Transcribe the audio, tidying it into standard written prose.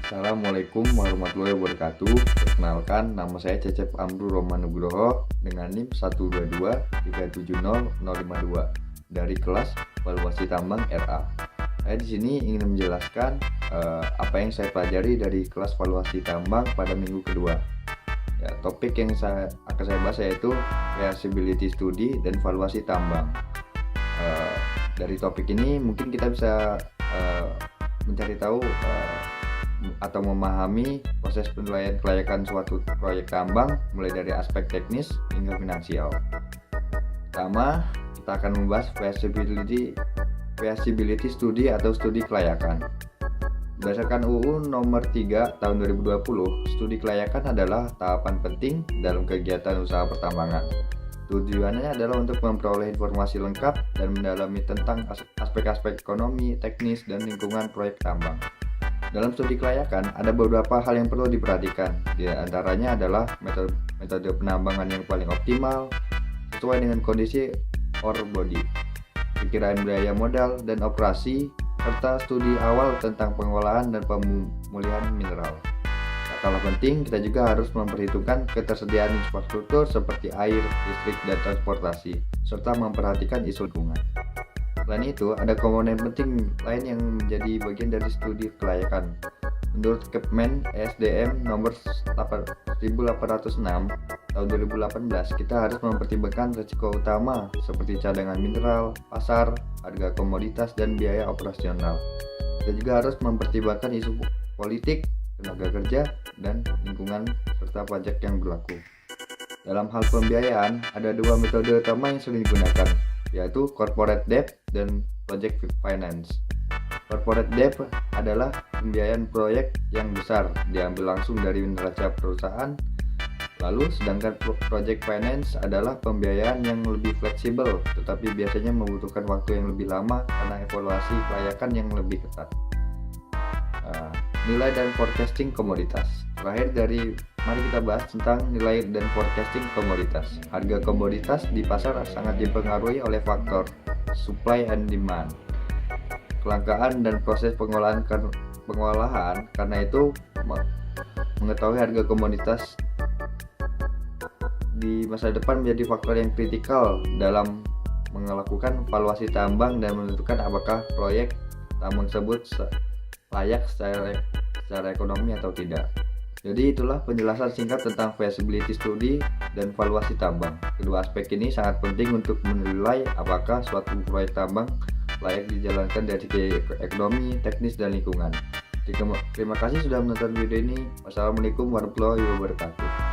Assalamualaikum warahmatullahi wabarakatuh. Perkenalkan, nama saya Cecep Amru Roman Nugroho dengan NIM 122370052 dari kelas Valuasi Tambang RA. Saya di sini ingin menjelaskan apa yang saya pelajari dari kelas valuasi tambang pada minggu kedua. Ya, topik yang akan saya bahas yaitu feasibility study dan valuasi tambang. Dari topik ini mungkin kita bisa mencari tahu atau memahami proses penilaian kelayakan suatu proyek tambang mulai dari aspek teknis hingga finansial. Pertama, kita akan membahas feasibility study atau studi kelayakan. Berdasarkan UU nomor 3 tahun 2020, studi kelayakan adalah tahapan penting dalam kegiatan usaha pertambangan. Tujuannya adalah untuk memperoleh informasi lengkap dan mendalami tentang aspek-aspek ekonomi, teknis, dan lingkungan proyek tambang. Dalam studi kelayakan, ada beberapa hal yang perlu diperhatikan. Di antaranya adalah metode penambangan yang paling optimal, sesuai dengan kondisi ore body, perkiraan biaya modal dan operasi, serta studi awal tentang pengolahan dan pemulihan mineral. Tak kalah penting, kita juga harus memperhitungkan ketersediaan infrastruktur seperti air, listrik, dan transportasi, serta memperhatikan isu lingkungan. Selain itu, ada komponen penting lain yang menjadi bagian dari studi kelayakan. Menurut Kepmen ESDM nomor 1806 tahun 2018, kita harus mempertimbangkan risiko utama seperti cadangan mineral, pasar, harga komoditas, dan biaya operasional. Kita juga harus mempertimbangkan isu politik, tenaga kerja, dan lingkungan, serta pajak yang berlaku. Dalam hal pembiayaan, ada dua metode utama yang sering digunakan, yaitu corporate debt dan project finance. Corporate debt adalah pembiayaan proyek yang besar diambil langsung dari neraca perusahaan. Lalu sedangkan project finance adalah pembiayaan yang lebih fleksibel, tetapi biasanya membutuhkan waktu yang lebih lama karena evaluasi kelayakan yang lebih ketat. Nilai dan forecasting komoditas. Mari kita bahas tentang nilai dan forecasting komoditas. Harga komoditas di pasar sangat dipengaruhi oleh faktor supply and demand, kelangkaan dan proses pengolahan. Karena itu, mengetahui harga komoditas di masa depan menjadi faktor yang kritikal dalam melakukan valuasi tambang dan menentukan apakah proyek tambang tersebut layak secara ekonomi atau tidak. Jadi itulah penjelasan singkat tentang feasibility study dan valuasi tambang. Kedua aspek ini sangat penting untuk menilai apakah suatu proyek tambang layak dijalankan dari segi ekonomi, teknis, dan lingkungan. Terima kasih sudah menonton video ini. Wassalamualaikum warahmatullahi wabarakatuh.